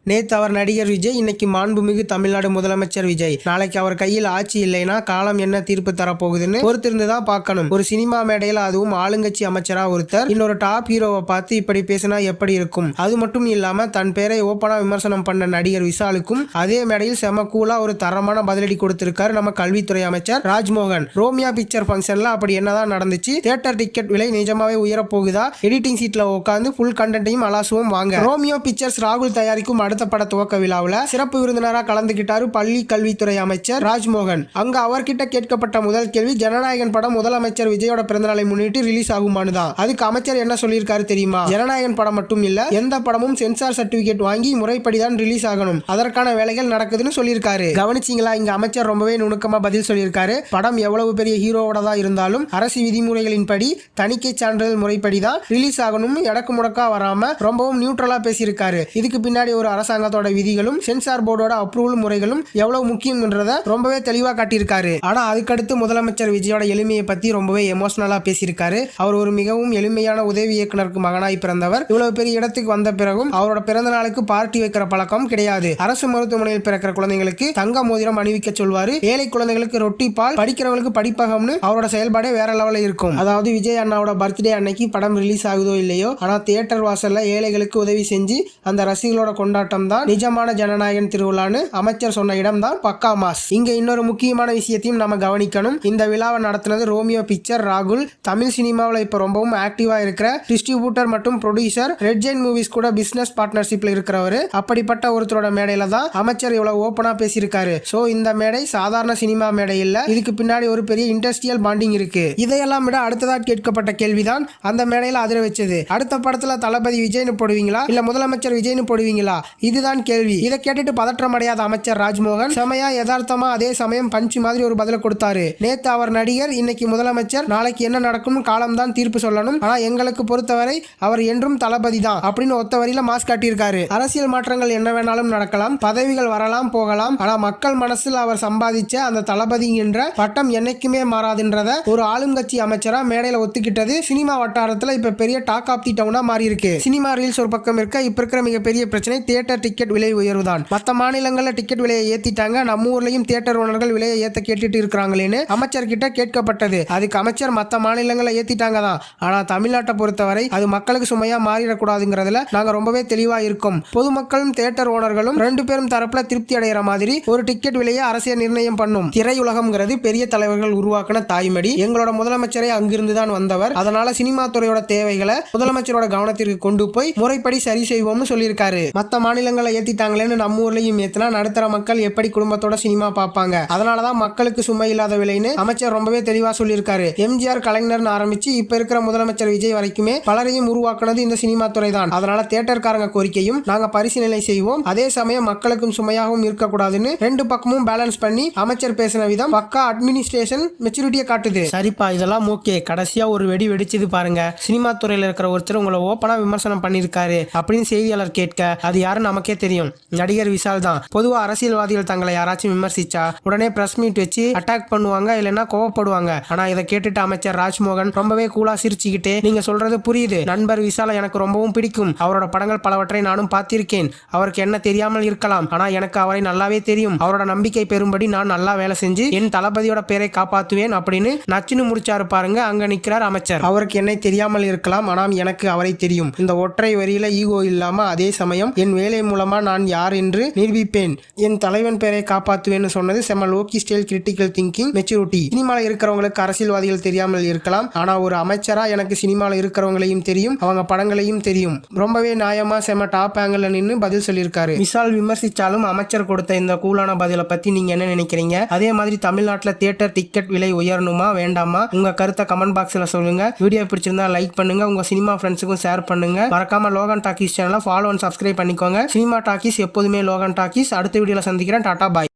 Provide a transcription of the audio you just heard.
நேத்து அவர் நடிகர் விஜய், இன்னைக்கு மாண்புமிகு தமிழ்நாடு முதலமைச்சர் விஜய். நாளைக்கு அவர் கையில் ஆட்சி இல்லைன்னா காலம் என்ன தீர்ப்பு தரப்போகுதுன்னு பொறுத்திருந்து தான் பார்க்கணும். ஒரு சினிமா மேடையில அதுவும் ஆளுங்கட்சி அமைச்சரா ஒருத்தர் இன்னொரு டாப் ஹீரோவை பார்த்து இப்படி பேசினா எப்படி இருக்கும்? அது மட்டும் இல்லாம தன் பேரை ஓப்பனா விமர்சனம் பண்ண நடிகர் விஷாலுக்கும் அதே மேடையில் செம கூலா ஒரு தரமான பதிலடி கொடுத்திருக்காரு நம்ம கல்வித்துறை அமைச்சர் ராஜ்மோகன். ரோமியா பிக்சர் ஃபங்க்ஷன்ல அப்படி என்னதான் நடந்துச்சு? தியேட்டர் டிக்கெட் விலை நிஜமாவே உயர போகுதா? எடிட்டிங் சீட்ல உட்காந்து ஃபுல் கண்டென்ட்டையும் அலாசுவோம் வாங்க. ரோமியோ பிக்சர்ஸ் ராகுல் தயாரிக்கும் அடுத்த பட துவக்க விழாவில் சிறப்பு விருந்தினராக கலந்துகிட்டாரு பள்ளி கல்வித்துறை அமைச்சர் ராஜ்மோகன். அங்க அவர்கிட்ட கேட்கப்பட்ட முதல் கேள்வி, ஜனநாயகன் படம் முதலமைச்சர் விஜயோட பிறந்தநாளை முன்னிட்டு ரிலீஸ் ஆகுமானு தான். அதுக்கு அமைச்சர் என்ன சொல்லியிருக்காரு தெரியுமா? ஜனநாயகன் படம் மட்டும் இல்ல, எந்த படமும் சென்சார் சர்டிபிகேட் வாங்கி முறைப்படிதான் ரிலீஸ் ஆகணும், அதற்கான வேலைகள் நடக்குதுன்னு சொல்லியிருக்காரு. கவனிச்சிங்களா? இங்க அமைச்சர் ரொம்பவே நுணுக்கமா பதில் சொல்லியிருக்காரு. படம் எவ்வளவு பெரிய ஹீரோவோட தான் இருந்தாலும் அரசு விதிமுறைகளின்படி தணிக்கை சான்றிதழ் முறைப்படிதான் ரிலீஸ் ஆகணும், எடக்கு முடக்கா வராம ரொம்பவும் நியூட்ரலா பேசியிருக்காரு. இதுக்கு பின்னாடி ஒரு அரசாங்கத்தோட விதிகளும் சென்சார் போர்டோட அப்ரூவல் முறைகளும் எவ்வளவு முக்கியம்ன்றத ரொம்பவே தெளிவா காட்டியிருக்காரு. ஆனா அதுக்கடுத்து முதலமைச்சர் விஜயோட எளிமையை பத்தி ரொம்பவே எமோஷனலா பேசியிருக்காரு. அவர் ஒரு மிகவும் எளிமையான உதவி இயக்குனருக்கு மகனாய் பிறந்தவர். இவ்வளவு பெரிய இடத்துக்கு வந்த பிறகும் அவரோட பிறந்த நாளுக்கு பார்ட்டி வைக்கிற பழக்கம் கிடையாது. அரசு மருத்துவமனையில் பிறக்கிற குழந்தைங்களுக்கு தங்க மோதிரம் அணிவிக்க சொல்வாரு. ஏழை குழந்தைகளுக்கு ரொட்டி பால், படிக்கிறவங்களுக்கு படிப்பகம்னு அவரோட செயல்பாடே வேற லெவலில் இருக்கும். அதாவது விஜய் அண்ணாவோட பர்த்டே அன்னைக்கு படம் ரிலீஸ் ஆகுதோ இல்லையோ, ஆனா தியேட்டர் வாசல்ல ஏழைகளுக்கு உதவி செஞ்சு அந்த ரசிகளோட கொண்டாட்டம் தான் நிஜமான ஜனநாயகன் திருவிழான்னு அமைச்சர் சொன்ன இடம் தான் பக்கா மாஸ். இங்க இன்னொரு முக்கியமான விஷயத்தையும் நம்ம கவனிக்கணும். இந்த விழாவை நடத்தினது ரோமியோ பிக்சர் ராகுல். தமிழ் சினிமாவில் இப்ப ரொம்பவும் ஆக்டிவா இருக்கிற டிஸ்ட்ரிபியூட்டர் மற்றும் ப்ரொடியூசர் ரெட் ஜெயின் மூவிஸ் கூட பிசினஸ் பார்ட்னர்ஷிப்ல இருக்கிறவரு. அப்படிப்பட்ட ஒருத்தரோட மேடையில தான் அமைச்சர் இவ்வளவு ஓப்பனா பேசியிருக்காரு. சோ இந்த மேடை சாதாரண சினிமா மேடை இல்ல, இதுக்கு பின்னாடி ஒரு பெரிய இண்டஸ்ட்ரியல் பாண்டிங் இருக்கு. இதையெல்லாம் விட அடுத்ததா கேட்கப்பட்ட கேள்விதான் அந்த மேடையில அதிர வச்சது. அடுத்த படத்துல தளபதி விஜய்னு போடுவீங்களா இல்ல முதலமைச்சர் விஜய்னு போடுவீங்களா? இதுதான் கேள்வி. இதை கேட்டுட்டு பதற்றம் அடையாத அமைச்சர் ராஜ்மோகன் செமையா யதார்த்தமா அதே சமயம் பஞ்சு மாதிரி ஒரு பதில கொடுத்தாரு. நேத்து அவர் நடிகர், இன்னைக்கு முதலமைச்சர், நாளைக்கு என்ன நடக்கும் காலம் தான் தீர்ப்பு சொல்லணும், ஆனா எங்களுக்கு பொறுத்தவரை அவர் என்றும் தளபதி தான் அப்படின்னு ஒத்த வரியில மாஸ் காட்டியிருக்காரு. அரசியல் மாற்றங்கள் என்ன வேணாலும் நடக்கலாம், பதவிகள் வரலாம் போகலாம், ஆனா மக்கள் மனசில் அவர் சம்பாதிச்ச அந்த தளபதி என்ற பட்டம் என்னைக்குமே மாறாதுன்றத ஒரு ஆளுங்கட்சி அமைச்சரா மேடையில ஒத்துக்கிட்டது சினிமா வட்டாரத்துல இப்ப பெரிய டாக் ஆப் தி டவுனா மாறி இருக்கு. சினிமா ரீல்ஸ் ஒரு பக்கம் இருக்க, இப்ப இருக்கிற மிகப்பெரிய பிரச்சனை தியேட்டர் டிக்கெட் விலை உயர்வு தான். மற்ற மாநிலங்களில் டிக்கெட் விலையை ஏத்திட்டாங்க, நம்ம ஊர்லயும் தியேட்டர் ஓனர்கள் விலையை ஏத்த கேட்டுட்டு இருக்காங்களேன்னு அமைச்சர் கிட்ட கேட்கப்பட்டது. அதுக்கு அமைச்சர் மற்ற மாநிலங்களில் ஏத்திட்டாங்க தான், ஆனா தமிழ்நாட்டை பொறுத்தவரை அது மக்களுக்கு சுமையா மாறிடக்கூடாதுங்கிறதுல நாங்க ரொம்பவே தெளிவா இருக்கோம். பொதுமக்களும் தியேட்டர் ஓனர்களும் ரெண்டு பேரும் தரப்புல திருப்தி அடைகிற மாதிரி ஒரு டிக்கெட் விலையை அரசியல் நிர்ணயம் பண்ணும். திரையுலகம்ங்கிறது பெரிய தலைவர்கள் உருவாக்கின தாய்மடி. எங்களோட முதலமைச்சரே அங்கிருந்து தான் வந்தவர். அதனால சினிமா துறையோட தேவைகளை முதலமைச்சரோட கவனத்திற்கு கொண்டு போய் முறைப்படி சரி செய்வோம்னு சொல்லியிருக்காரு. மற்ற மாநிலங்களை ஏத்திட்டாங்களேன்னு நம்ம ஊர்லயும் ஏத்தினா நடுத்தர மக்கள் எப்படி குடும்பத்தோட சினிமா பார்ப்பாங்க? அதனாலதான் மக்களுக்கு சுமை இல்லாத விலைன்னு அமைச்சர் ரொம்பவே தெளிவா சொல்லியிருக்காரு. எம்ஜிஆர், கலைஞர்னு ஆரம்பிச்சு இப்ப இருக்கிற முதலமைச்சர் விஜய் வரைக்குமே பலரையும் உருவாக்குனது இந்த சினிமா துறை தான். அதனால தியேட்டர்காரங்க கோரிக்கையும் நாங்க பரிசீலனை செய்வோம். அதே சமயம் மக்களுக்கும் சுமையாகவும் இருக்கக்கூடாதுன்னு ரெண்டு பக்கமும் பேலன்ஸ் பண்ணி அமைச்சர் பேசின விதம் பக்கா அட்மினிஸ்ட்ரேஷன் மெச்சூரிட்டியை காட்டுது. சரிப்பா, இதெல்லாம் ஓகே. கடைசியா ஒரு வெடி வெடிச்சது பாருங்க. சினிமா துறையில இருக்கிற ஒருத்தர் உங்களை ஓப்பனா விமர்சனம் பண்ணிருக்காரு அப்படின்னு செய்தியாளர் கேட்க, அது யாருன்னு நமக்கே தெரியும், நடிகர் விஷால் தான். பொதுவா அரசியல்வாதிகள் தங்களை யாராச்சும் விமர்சிச்சா உடனே பிரஸ் மீட் வச்சு அட்டாக் பண்ணுவாங்க, இல்லைன்னா கோவப்படுவாங்க. ஆனா இதை கேட்டுட்டு அமைச்சர் ராஜ்மோகன் ரொம்பவே கூலா சிரிச்சுக்கிட்டே, நீங்க சொல்றது புரியுது, நண்பர் விஷால எனக்கு ரொம்பவும் பிடிக்கும், அவரோட படங்கள் பலவற்றை நானும் பார்த்திருக்கேன், அவருக்கு என்ன தெரியாமல் இருக்கலாம், ஆனா எனக்கு அவரை நல்லாவே தெரியும், அவரோட நம்பிக்கை பெறும்படி நான் நல்லா வேலை செஞ்சு என் தளபதியோட பேரை காப்பாற்றுவேன் அப்படின்னு நச்சுன்னு முடிச்சாரு பாருங்க. அங்க நிக்கிறார் அமைச்சர். அவருக்கு என்னை தெரியாமல் இருக்கலாம், ஆனால் எனக்கு அவரை தெரியும். இந்த ஒற்றை வரியில ஈகோ இல்லாம அதே சமயம் என் வேலை மூலமா நான் யார் என்று நிரூபிப்பேன், என் தலைவன் பேரை காப்பாற்றுவேன்னு சொன்னது செம Loki style critical thinking maturity. சினிமால இருக்கிறவங்களுக்கு அரசியல்வாதிகள் தெரியாமல் இருக்கலாம், ஆனா ஒரு அமைச்சரா எனக்கு சினிமால இருக்கிறவங்களையும் தெரியும், அவங்க படங்களையும் தெரியும். ரொம்பவே நியாயமா செம டாப் ஆங்கிள் நின்று பதில் சொல்லியிருக்காரு. விஷால் விமர்சிச்சாலும் அமைச்சர் கொடுத்த இந்த கூலான பதிலை பத்தி நீங்க என்ன நினைக்கிறீங்க? அதே மாதிரி தமிழ்நாட்டில் தியேட்டர் டிக்கெட் விலை உயரணுமா வேண்டாமா? உங்க கருத்தை கமெண்ட் பாக்ஸ்ல சொல்லுங்க. வீடியோ பிடிச்சிருந்தா லைக் பண்ணுங்க, உங்க சினிமா ஃப்ரெண்ட்ஸுக்கும் ஷேர் பண்ணுங்க. மறக்காம லோகன் டாக்கீஸ் சேனலை ஃபாலோ அண்ட் சப்ஸ்கிரைப் பண்ணிக்கோங்க. சினிமா டாக்கீஸ் எப்போதுமே லோகன் டாக்கீஸ். அடுத்த வீடியோல சந்திக்கிறேன். டாடா பாய்.